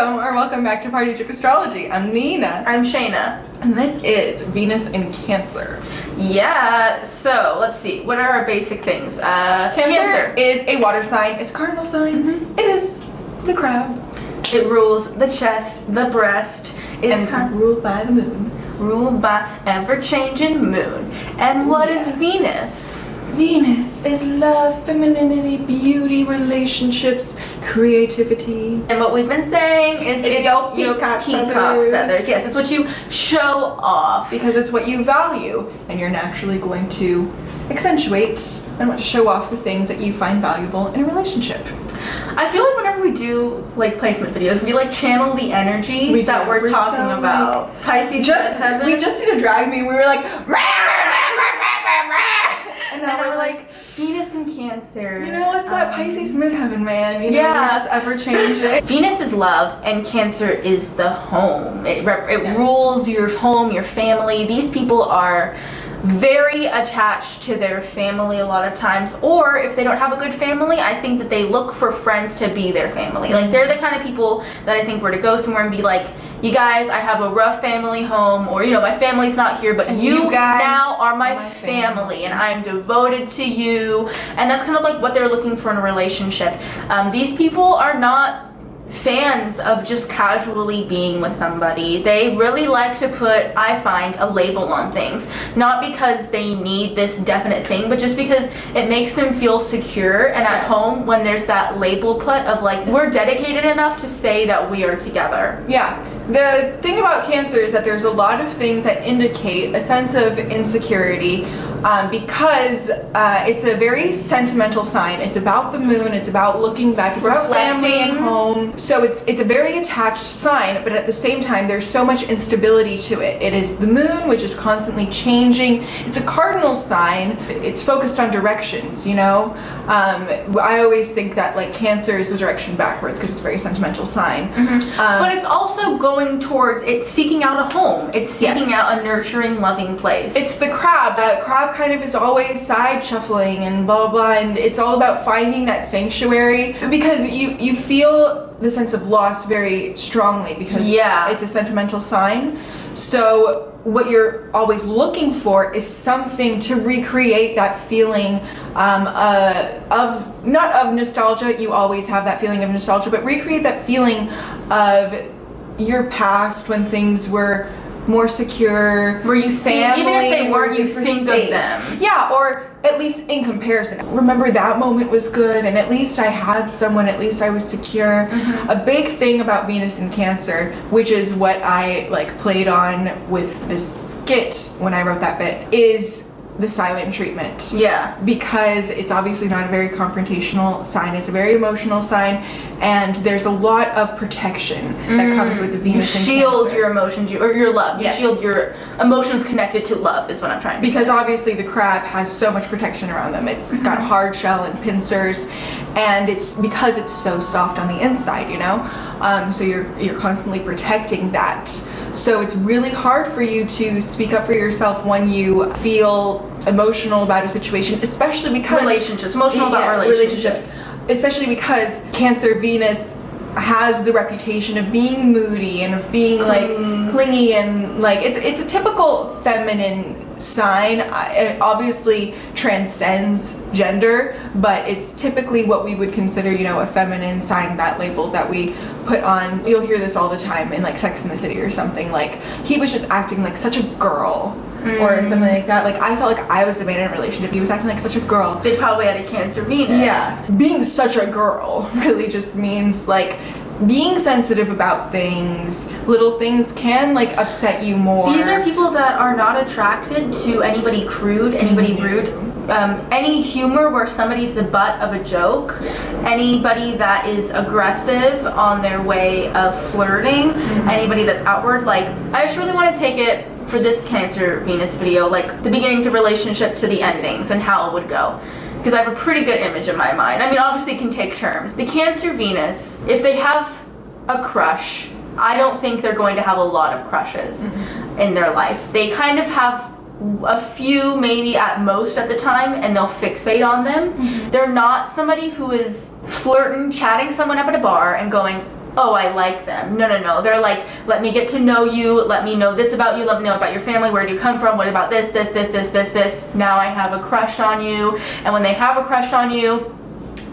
welcome back to Party Chick Astrology. I'm Nina. I'm Shaina. And this is Venus in Cancer. Yeah, so let's see. What are our basic things? Cancer is a water sign. It's a cardinal sign. It is the crab. It rules the chest, the breast. And it's ruled by the moon. Ruled by ever-changing moon. And what is Venus? Venus is love, femininity, beauty, relationships, creativity. And what we've been saying is it's your peacock feathers. Yes, it's what you show off. Because it's what you value, and you're naturally going to accentuate and want to show off the things that you find valuable in a relationship. I feel like whenever we do like placement videos, we like channel the energy we're talking so, about. Like, Pisces we just did a drag me. We were like, rah, rah, rah, and now we're like Venus and Cancer. You know, it's that Pisces midheaven, man. You know, yeah, it's ever changing. Venus is love, and Cancer is the home. It rules your home, your family. These people are very attached to their family a lot of times, or if they don't have a good family, I think that they look for friends to be their family. Like, they're the kind of people that I think were to go somewhere and be like, you guys, I have a rough family home, or, you know, my family's not here, but you guys now are my family, and I'm devoted to you. And that's kind of like what they're looking for in a relationship. These people are not fans of just casually being with somebody. They really like to put, I find, a label on things. Not because they need this definite thing, but just because it makes them feel secure and at home when there's that label put of like, we're dedicated enough to say that we are together. Yeah. The thing about Cancer is that there's a lot of things that indicate a sense of insecurity because it's a very sentimental sign. It's about the moon, it's about looking back, it's about family and home. So it's a very attached sign, but at the same time there's so much instability to it. It is the moon, which is constantly changing. It's a cardinal sign. It's focused on directions, you know? I always think that like Cancer is the direction backwards because it's a very sentimental sign. But it's also going towards, it's seeking out a home. It's seeking out a nurturing, loving place. It's the crab. The crab kind of is always side shuffling and blah, blah, blah, and it's all about finding that sanctuary because you feel the sense of loss very strongly because it's a sentimental sign. So what you're always looking for is something to recreate that feeling of, not of nostalgia, you always have that feeling of nostalgia, but recreate that feeling of your past when things were more secure, where you think, even if they weren't, you think of them. Yeah, or at least in comparison. Remember that moment was good, and at least I had someone, at least I was secure. A big thing about Venus in Cancer, which is what I like played on with this skit when I wrote that bit, is the silent treatment. Yeah. Because it's obviously not a very confrontational sign, it's a very emotional sign, and there's a lot of protection that comes with the Venus in Cancer. You shield your emotions, or your love. You shield your emotions connected to love is what I'm trying to say. Because obviously the crab has so much protection around them. It's got hard shell and pincers, and it's because it's so soft on the inside, you know? So you're constantly protecting that. So it's really hard for you to speak up for yourself when you feel emotional about a situation, especially because emotional about relationships. Especially because Cancer Venus has the reputation of being moody and of being like clingy and like it's a typical feminine sign. It obviously transcends gender, but it's typically what we would consider, you know, a feminine sign, that label that we put on. You'll hear this all the time in like Sex and the City or something, like he was just acting like such a girl or something like that. Like I felt like I was the man in a relationship. He was acting like such a girl. They probably had a Cancer Venus. Yeah. Being such a girl really just means like being sensitive about things. Little things can like upset you more. These are people that are not attracted to anybody crude, anybody rude, any humor where somebody's the butt of a joke, anybody that is aggressive on their way of flirting, anybody that's outward. Like, I just really want to take it for this Cancer Venus video, like the beginnings of relationship to the endings and how it would go. Because I have a pretty good image in my mind. I mean, obviously it can take turns. The Cancer Venus, if they have a crush, I don't think they're going to have a lot of crushes in their life. They kind of have a few maybe at most at the time, and they'll fixate on them. They're not somebody who is flirting, chatting someone up at a bar and going, oh, I like them. No. They're like, let me get to know you. Let me know this about you. Let me know about your family. Where do you come from? What about this? Now I have a crush on you. And when they have a crush on you,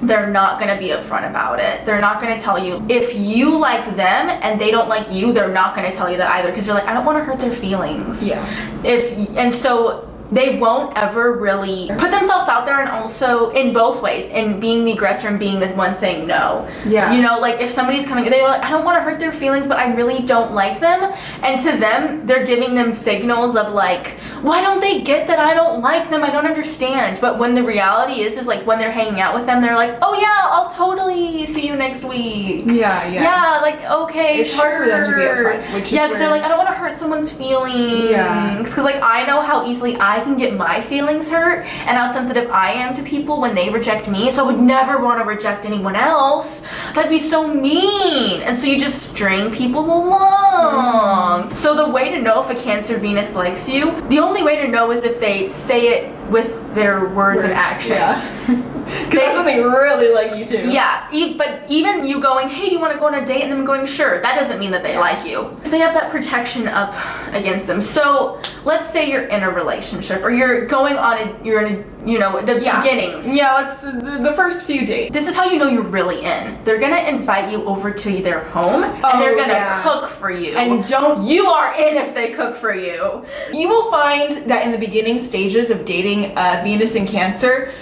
they're not going to be upfront about it. They're not going to tell you. If you like them and they don't like you, they're not going to tell you that either, because you're like, I don't want to hurt their feelings. Yeah. And so they won't ever really put themselves out there, and also in both ways, in being the aggressor and being the one saying no. Yeah. You know, like if somebody's coming, they're like, I don't want to hurt their feelings, but I really don't like them. And to them, they're giving them signals of like, why don't they get that I don't like them? I don't understand. But when the reality is like when they're hanging out with them, they're like, oh yeah, I'll totally see you next week. Yeah, like, okay, it's hard for them to be upfront, which is because they're like, I don't want to hurt someone's feelings. Yeah. Because like I know how easily I can get my feelings hurt, and how sensitive I am to people when they reject me, so I would never want to reject anyone else. That'd be so mean. And so you just string people along. So the way to know if a Cancer Venus likes you, the only way to know is if they say it with their words and actions. Because that's when they really like you too. Yeah, but even you going, hey, do you want to go on a date, and them going, sure, that doesn't mean that they like you. They have that protection up against them. So let's say you're in a relationship, or you're going on you're in the beginnings. Yeah, it's the first few dates. This is how you know you're really in. They're gonna invite you over to their home, and they're gonna cook for you. And you are in if they cook for you. You will find that in the beginning stages of dating Venus in Cancer,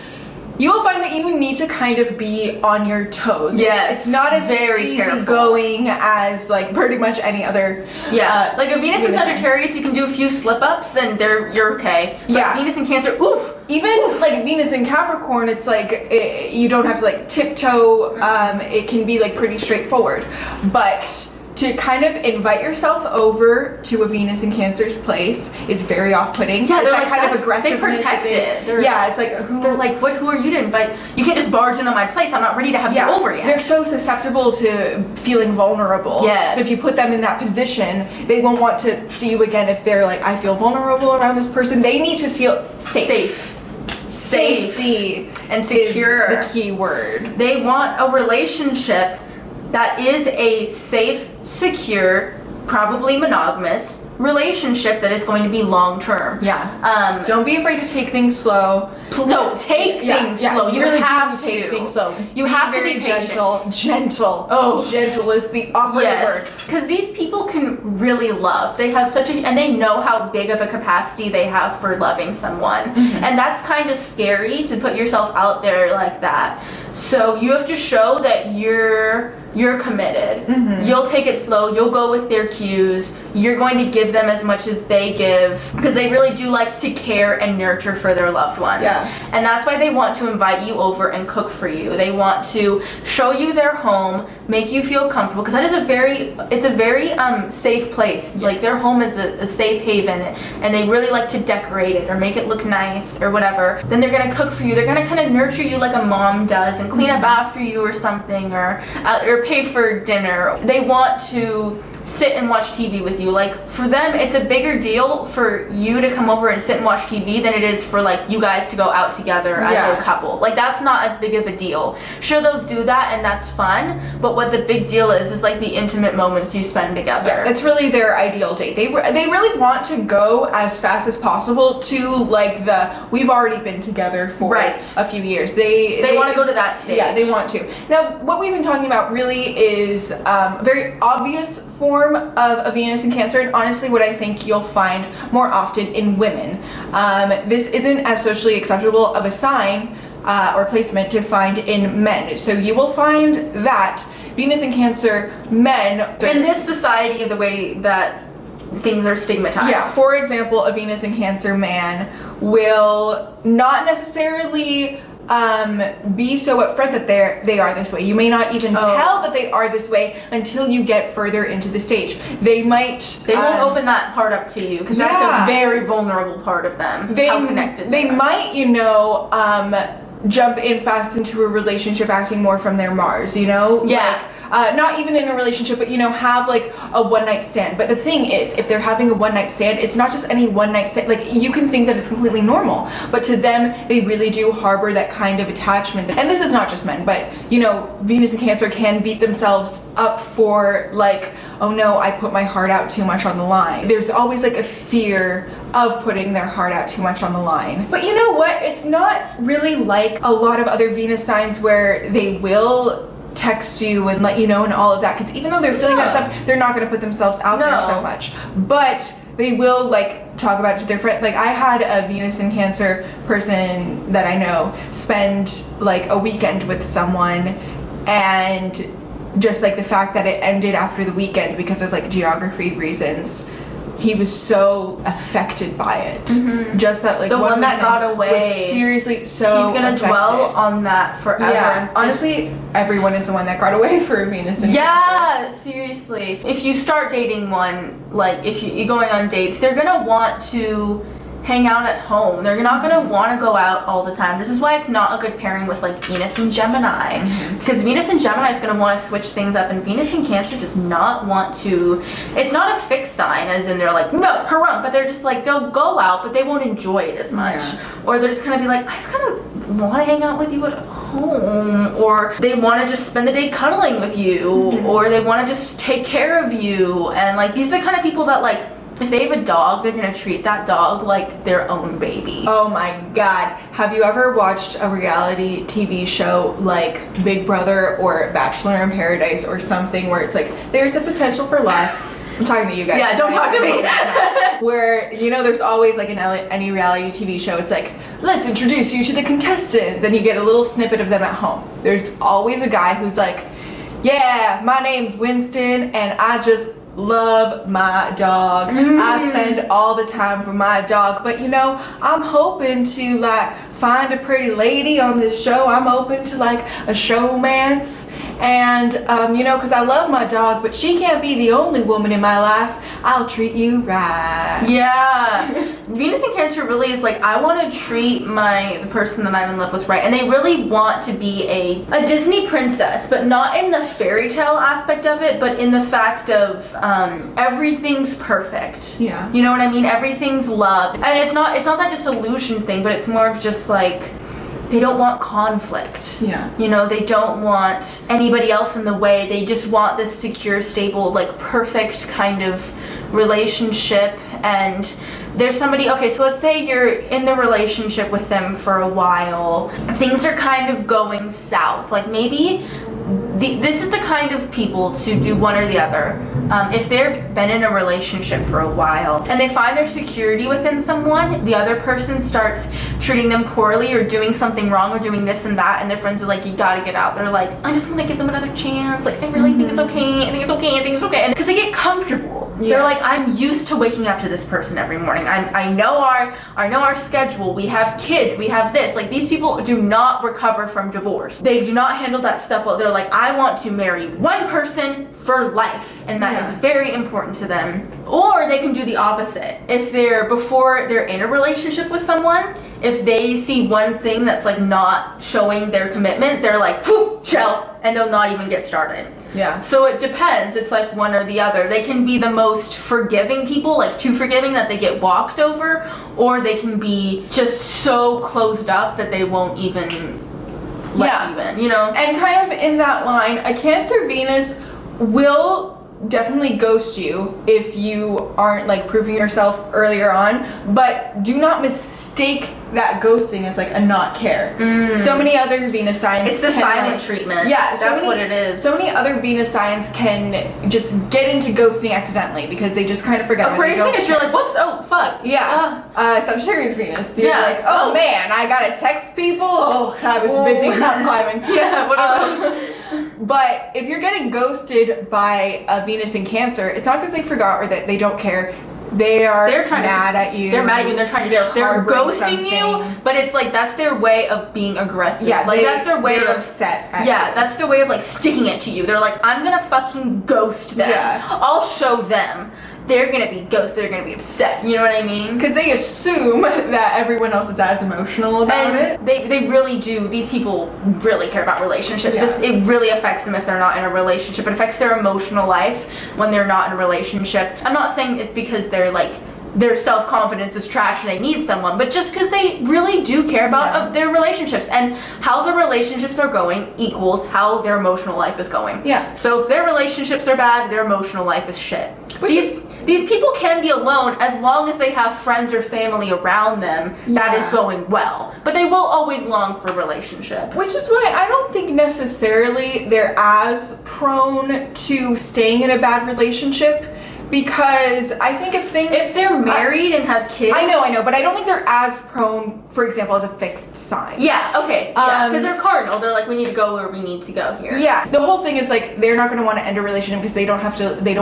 you will find that you need to kind of be on your toes. Yes, it's not as very easygoing as like pretty much any other. Like a Venus in Sagittarius, you can do a few slip ups and you're okay. But Venus in Cancer, oof. Even like Venus in Capricorn, it's like you don't have to like tiptoe. It can be like pretty straightforward, but to kind of invite yourself over to a Venus in Cancer's place is very off-putting. Yeah, it's they're that like, kind of aggressiveness. They protect it. It's like they're like, who are you to invite? You can't just barge in on my place. I'm not ready to have you over yet. They're so susceptible to feeling vulnerable. Yes. So if you put them in that position, they won't want to see you again if they're like, I feel vulnerable around this person. They need to feel safe. Safety and secure is the key word. They want a relationship that is a safe, secure, probably monogamous relationship that is going to be long term. Don't be afraid to take things slow. No, take things slow. You really have do take things slow. You have to very be patient. gentle. Oh, gentle is the operative word. Because these people can really love. They have and they know how big of a capacity they have for loving someone, and that's kind of scary to put yourself out there like that. So you have to show that you're committed. You'll take it slow. You'll go with their cues. You're going to give them as much as they give, because they really do like to care and nurture for their loved ones. And that's why they want to invite you over and cook for you. They want to show you their home, make you feel comfortable, because that is a very safe place. Like their home is a safe haven, and they really like to decorate it or make it look nice or whatever. Then they're gonna cook for you. They're gonna kind of nurture you like a mom does and clean up after you or something, or pay for dinner. They want to sit and watch TV with you. Like for them, it's a bigger deal for you to come over and sit and watch TV than it is for like you guys to go out together as a couple. Like that's not as big of a deal. Sure, they'll do that and that's fun, but what the big deal is like the intimate moments you spend together. Yeah, that's really their ideal date. They really want to go as fast as possible to like we've already been together for a few years. They want to go to that stage. Yeah, they want to. Now, what we've been talking about really is a very obvious form of a Venus in Cancer, and honestly what I think you'll find more often in women. This isn't as socially acceptable of a sign or placement to find in men. So you will find that Venus in Cancer men in this society, the way that things are stigmatized. Yeah, for example, a Venus in Cancer man will not necessarily be so upfront that they are this way. You may not even tell that they are this way until you get further into the stage. They won't open that part up to you, because that's a very vulnerable part of them. How connected they might, jump in fast into a relationship acting more from their Mars, you know? Yeah. Like, not even in a relationship, but, you know, have like a one-night stand. But the thing is, if they're having a one-night stand, it's not just any one-night stand. Like, you can think that it's completely normal, but to them, they really do harbor that kind of attachment. And this is not just men, but, you know, Venus and Cancer can beat themselves up for, like, oh no, I put my heart out too much on the line. There's always like a fear of putting their heart out too much on the line. But you know what? It's not really like a lot of other Venus signs where they will text you and let you know and all of that, because even though they're feeling that stuff, they're not going to put themselves out there so much. But they will like talk about it to their friends. Like, I had a Venus and Cancer person that I know spend like a weekend with someone, and just like the fact that it ended after the weekend because of like geography reasons, he was so affected by it. Just that like the one that got away was seriously so he's gonna affected. dwell on that forever. Yeah, honestly, everyone is the one that got away for Venus and yeah, seriously. If you start dating one, like if you're going on dates, they're gonna want to hang out at home. They're not gonna want to go out all the time. This is why it's not a good pairing with like Venus and Gemini, because Venus and Gemini is gonna want to switch things up, and Venus and Cancer does not want to. It's not a fixed sign, as in they're like no, haram, but they're just like they'll go out, but they won't enjoy it as much, or they're just gonna be like, I just kind of want to hang out with you at home, or they want to just spend the day cuddling with you, or they want to just take care of you, and like these are the kind of people that like, if they have a dog, they're gonna treat that dog like their own baby. Oh my god. Have you ever watched a reality TV show like Big Brother or Bachelor in Paradise or something where it's like, there's a potential for love? I'm talking to you guys. Yeah, don't talk to me. Where, you know, there's always like in any reality TV show, it's like, let's introduce you to the contestants, and you get a little snippet of them at home. There's always a guy who's like, yeah, my name's Winston, and I just love my dog. I spend all the time for my dog, but you know, I'm hoping to like find a pretty lady on this show. I'm open to like a showmance, and you know, because I love my dog, but she can't be the only woman in my life. I'll treat you right. Yeah. Venus and Cancer really is like, I want to treat the person that I'm in love with right, and they really want to be a Disney princess, but not in the fairy tale aspect of it, but in the fact of everything's perfect. Yeah. You know what I mean? Everything's love, and it's not that disillusion thing, but it's more of just like, they don't want conflict. Yeah. You know, they don't want anybody else in the way. They just want this secure, stable, like perfect kind of relationship. And there's somebody, okay, so let's say you're in the relationship with them for a while. Things are kind of going south. Like maybe this is the kind of people to do one or the other. If they've been in a relationship for a while and they find their security within someone, the other person starts treating them poorly or doing something wrong or doing this and that, and their friends are like, you gotta get out. They're like, I just want to give them another chance. Like, I really think it's okay. I think it's okay. I think it's okay. And because they get comfortable. Yes. They're like, I'm used to waking up to this person every morning. I know our schedule. We have kids. We have this. Like, these people do not recover from divorce. They do not handle that stuff well. They're like, I want to marry one person for life, and that is very important to them. Or they can do the opposite. If before they're in a relationship with someone, if they see one thing that's like not showing their commitment, they're like, shell, and they'll not even get started. Yeah. So it depends. It's like one or the other. They can be the most forgiving people, like too forgiving that they get walked over, or they can be just so closed up that they won't even let you know? And kind of in that line, a Cancer Venus will definitely ghost you if you aren't like proving yourself earlier on, but do not mistake that ghosting as like a not care. So many other Venus signs, it's the silent treatment. Yeah, that's what it is. So many other Venus signs can just get into ghosting accidentally because they just kind of forget. Aquarius Venus, you're like, whoops, oh fuck. Yeah. Sagittarius Venus, you're like, oh man, I gotta text people. Oh, I was busy mountain climbing. Yeah, what are those? But if you're getting ghosted by a Venus in Cancer, it's not because they forgot or that they don't care. They're trying mad at you. They're mad at you. They're ghosting you, but it's like that's their way of being aggressive. Yeah, like that's their way of upset. That's their way of like sticking it to you. They're like, I'm gonna fucking ghost them. Yeah. I'll show them. they're gonna be ghosted, they're gonna be upset, you know what I mean? Because they assume that everyone else is as emotional about it. They really do. These people really care about relationships. Yeah. It really affects them if they're not in a relationship. It affects their emotional life when they're not in a relationship. I'm not saying it's because they're like, their self-confidence is trash and they need someone, but just because they really do care about their relationships, and how the relationships are going equals how their emotional life is going. Yeah. So if their relationships are bad, their emotional life is shit. These people can be alone as long as they have friends or family around them that is going well. But they will always long for a relationship. Which is why I don't think necessarily they're as prone to staying in a bad relationship, because I think if they're married and have kids. I know, but I don't think they're as prone, for example, as a fixed sign. Yeah, okay. Yeah, because they're cardinal. They're like, we need to go where we need to go here. Yeah. The whole thing is like, they're not going to want to end a relationship because they don't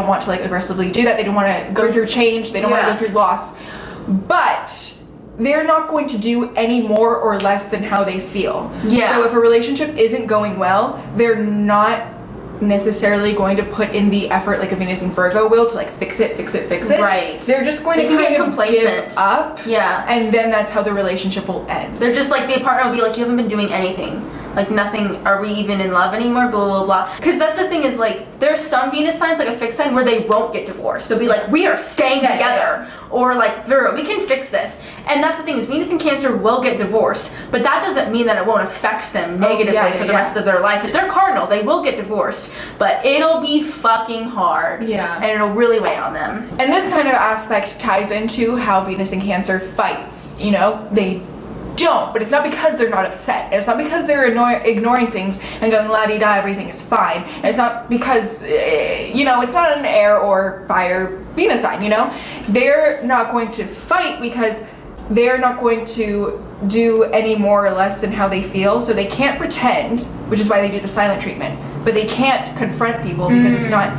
want to like aggressively do that. They don't want to go through change. They don't want to go through loss. But they're not going to do any more or less than how they feel. Yeah. So if a relationship isn't going well, they're not necessarily going to put in the effort like a Venus and Virgo will to like fix it. Right. They're just going to kind of give up. Yeah. And then that's how the relationship will end. They're just like, the partner will be like, you haven't been doing anything. Like nothing, are we even in love anymore? Blah, blah, blah. Because that's the thing is like, there's some Venus signs, like a fixed sign, where they won't get divorced. They'll be like, we are staying together. Or like, Virgo, we can fix this. And that's the thing is, Venus and Cancer will get divorced, but that doesn't mean that it won't affect them negatively for the rest of their life. If they're cardinal, they will get divorced, but it'll be fucking hard. Yeah. And it'll really weigh on them. And this kind of aspect ties into how Venus and Cancer fights. You know, they don't, but it's not because they're not upset. And it's not because they're ignoring things and going la-di-da, everything is fine. And it's not because, it's not an air or fire Venus sign, They're not going to fight because they're not going to do any more or less than how they feel. So they can't pretend, which is why they do the silent treatment. But they can't confront people because it's not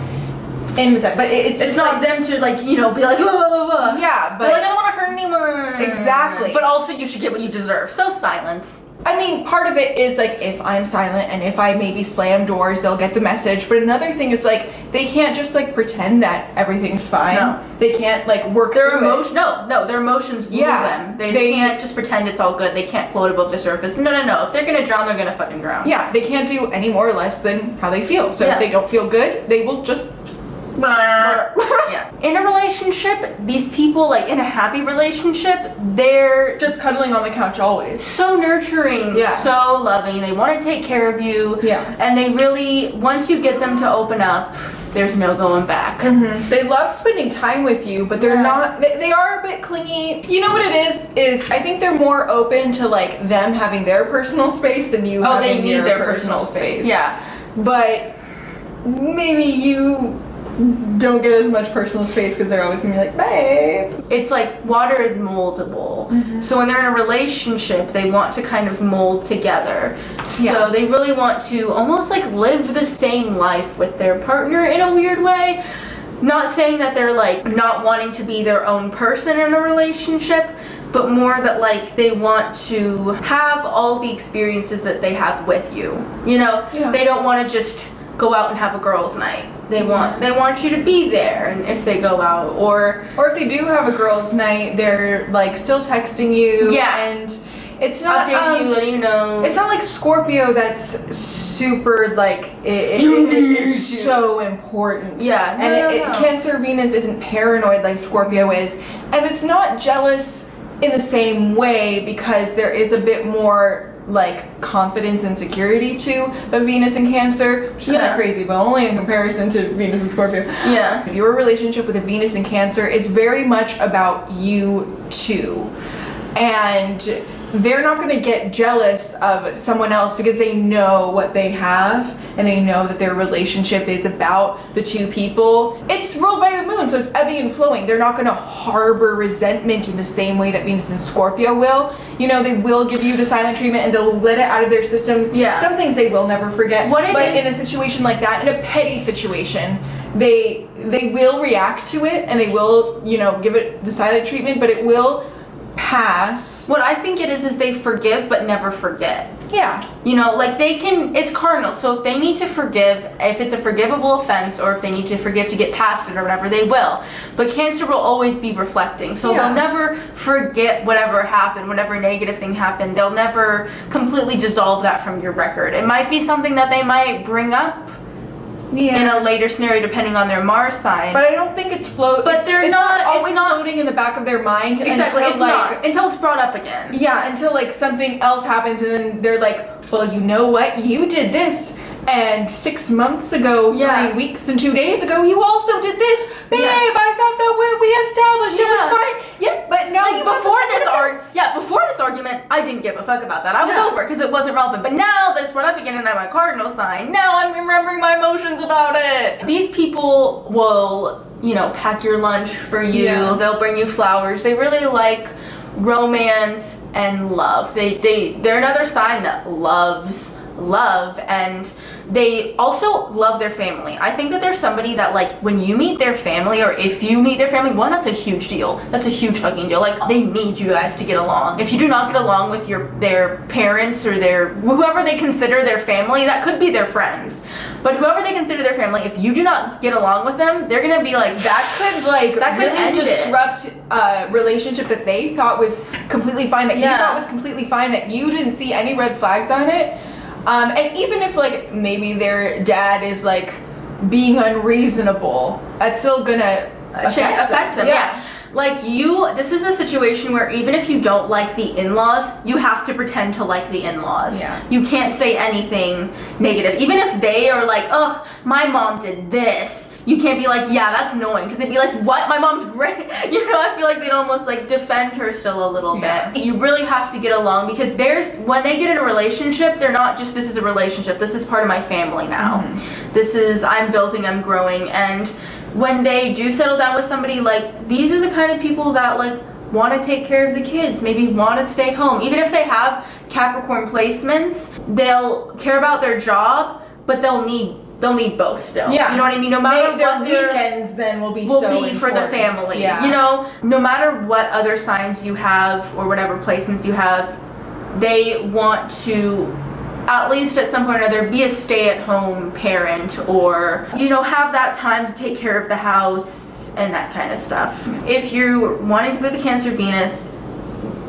in with them. But it's not them to like, be like, whoa. Yeah, but like, I don't want to hurt anyone. Exactly. But also you should get what you deserve. So silence. I mean, part of it is like, if I'm silent and if I maybe slam doors, they'll get the message. But another thing is like, they can't just like pretend that everything's fine. No. They can't like work their emotions. No, their emotions rule them. They can't just pretend it's all good. They can't float above the surface. No. If they're gonna drown, they're gonna fucking drown. Yeah, they can't do any more or less than how they feel. So if they don't feel good, they will just yeah. In a relationship, these people, like in a happy relationship, they're just cuddling on the couch always. So nurturing, so loving. They want to take care of you. Yeah. And they really, once you get them to open up, there's no going back. Mm-hmm. They love spending time with you, but they're not, they are a bit clingy. You know what it is I think they're more open to like them having their personal space than you having they need your their personal space. Yeah. But maybe you don't get as much personal space because they're always gonna be like, babe. It's like water is moldable. Mm-hmm. So when they're in a relationship, they want to kind of mold together. So they really want to almost like live the same life with their partner in a weird way. Not saying that they're like not wanting to be their own person in a relationship, but more that like they want to have all the experiences that they have with you. They don't want to just go out and have a girls' night. They want you to be there, and if they go out, or if they do have a girls' night, they're like still texting you. Yeah. And it's not updating you, letting you know. It's not like Scorpio that's super like it's so important. Yeah. And Cancer Venus isn't paranoid like Scorpio is, and it's not jealous in the same way because there is a bit more like confidence and security to a Venus and Cancer, which is kind of crazy, but only in comparison to Venus and Scorpio. Yeah. Your relationship with a Venus and Cancer is very much about you two, and they're not going to get jealous of someone else because they know what they have and they know that their relationship is about the two people. It's ruled by the moon, so it's ebbing and flowing. They're not going to harbor resentment in the same way that Venus and Scorpio will. They will give you the silent treatment and they'll let it out of their system. Yeah. Some things they will never forget. But in a situation like that, in a petty situation, they will react to it and they will, give it the silent treatment, but it will pass. What I think it is they forgive but never forget. Yeah. You know, like they can, it's cardinal. So if they need to forgive, if it's a forgivable offense, or if they need to forgive to get past it or whatever, they will. But Cancer will always be reflecting. So they'll never forget whatever happened, whatever negative thing happened. They'll never completely dissolve that from your record. It might be something that they might bring up in a later scenario depending on their Mars sign. But I don't think it's float. But it's not always floating in the back of their mind. Exactly. Until, until it's brought up again. Yeah, until like something else happens and then they're like, well, you know what? You did this. And 6 months ago, 3 weeks and 2 days ago, you also did this. Babe, I thought that we established it was fine. Yeah, but now like before this argument, I didn't give a fuck about that. I was over because it wasn't relevant. But now that it's brought up again and I'm a cardinal sign, now I'm remembering my emotions about it. These people will, you know, pack your lunch for you. Yeah. They'll bring you flowers. They really like romance and love. They're another sign that loves love, and they also love their family. I think that there's somebody that, like, when you meet their family, or if you meet their family, one, that's a huge deal. That's a huge fucking deal. Like, they need you guys to get along. If you do not get along with their parents or whoever they consider their family, that could be their friends, but whoever they consider their family, if you do not get along with them, they're gonna be like, that could really disrupt a relationship that they thought was completely fine, that you thought was completely fine, that you didn't see any red flags on it. And even if, like, maybe their dad is, like, being unreasonable, that's still gonna affect them. Yeah. Like, this is a situation where even if you don't like the in-laws, you have to pretend to like the in-laws. Yeah. You can't say anything negative. Even if they are like, ugh, my mom did this. You can't be like, yeah, that's annoying, because they'd be like, what? My mom's great. You know, I feel like they'd almost like defend her still a little bit. You really have to get along, because when they get in a relationship, they're not just, this is a relationship, this is part of my family now. Mm-hmm. I'm building, I'm growing. And when they do settle down with somebody, like, these are the kind of people that, like, want to take care of the kids, maybe want to stay home. Even if they have Capricorn placements, they'll care about their job, but they'll need both still. Yeah. You know what I mean? No matter their weekends then will be for the family. Yeah. You know, no matter what other signs you have or whatever placements you have, they want to, at least at some point or another, be a stay-at-home parent, or, you know, have that time to take care of the house and that kind of stuff. If you're wanting to be with a Cancer Venus,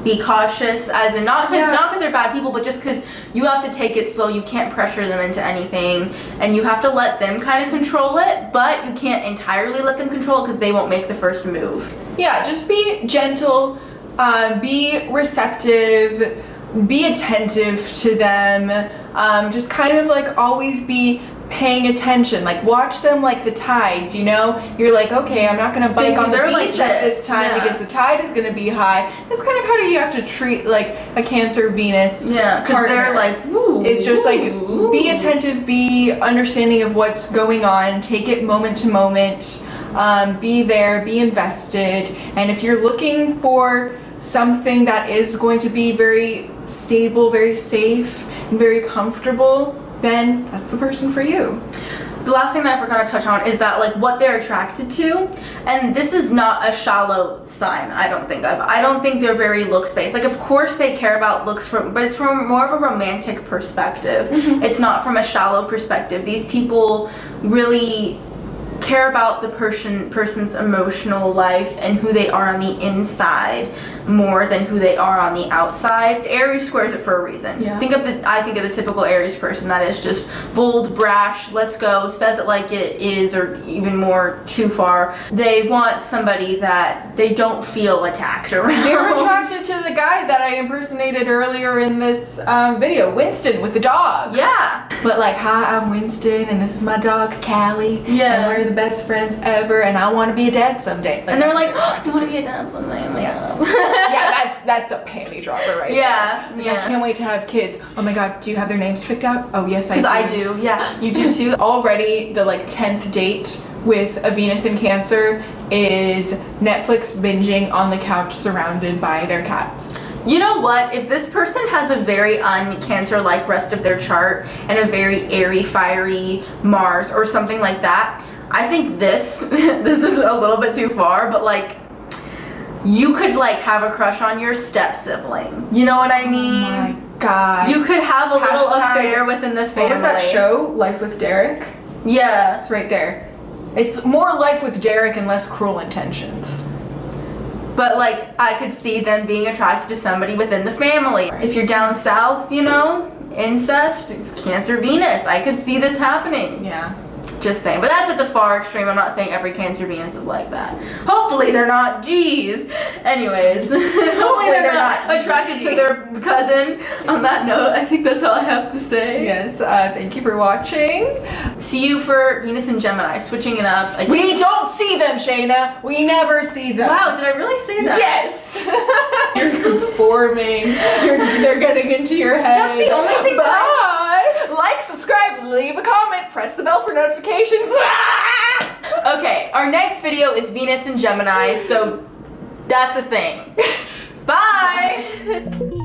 be cautious, as in not because they're bad people, but just because you have to take it slow. You can't pressure them into anything, and you have to let them kind of control it, but you can't entirely let them control it because they won't make the first move. Yeah, just be gentle, be receptive, be attentive to them, just kind of like always be paying attention, like watch them like the tides, you know? You're like, okay, I'm not gonna bike on the beach at this time because the tide is gonna be high. That's kind of how you have to treat like a Cancer Venus because they're like, woo, it's just like, be attentive, be understanding of what's going on, take it moment to moment, be there, be invested. And if you're looking for something that is going to be very stable, very safe, and very comfortable, then that's the person for you. The last thing that I forgot to touch on is that, like, what they're attracted to, and this is not a shallow sign, I don't think they're very looks-based. Like, of course they care about looks, but it's from more of a romantic perspective. Mm-hmm. It's not from a shallow perspective. These people really care about the person's emotional life and who they are on the inside more than who they are on the outside. Aries squares it for a reason. Yeah. I think of the typical Aries person that is just bold, brash, let's go, says it like it is, or even more too far. They want somebody that they don't feel attacked around. They're attracted to the guy that I impersonated earlier in this video, Winston with the dog. Yeah. But like, hi, I'm Winston, and this is my dog, Callie. Yeah. And we're the best friends ever, and I want to be a dad someday. Like, and they're like, oh, you want to be a dad someday? Yeah, that's a panty dropper right there. Yeah. I can't wait to have kids. Oh my god, do you have their names picked out? Oh yes, I do. Because I do. Yeah, you do too. Already the like 10th date with a Venus in Cancer is Netflix binging on the couch surrounded by their cats. You know what? If this person has a very un-Cancer-like rest of their chart and a very airy, fiery Mars or something like that, I think this is a little bit too far, but like, you could like have a crush on your step sibling. You know what I mean? Oh my god. You could have a little Hashtag- affair within the family. What was that show? Life with Derek? Yeah. It's right there. It's more Life with Derek and less Cruel Intentions. But like, I could see them being attracted to somebody within the family. If you're down south, you know, incest, Cancer Venus. I could see this happening. Yeah. Just saying. But that's at the far extreme. I'm not saying every Cancer Venus is like that. Hopefully they're not. Jeez. Anyways. Hopefully they're not attracted to their cousin. On that note, I think that's all I have to say. Yes, thank you for watching. See you for Venus and Gemini. Switching it up. Again. We don't see them, Shaina. We never see them. Wow, did I really say that? Yes. You're conforming. They're getting into your head. That's the only thing Bye. Like, subscribe, leave a comment, press the bell for notifications. Okay, our next video is Venus and Gemini, so that's a thing. Bye!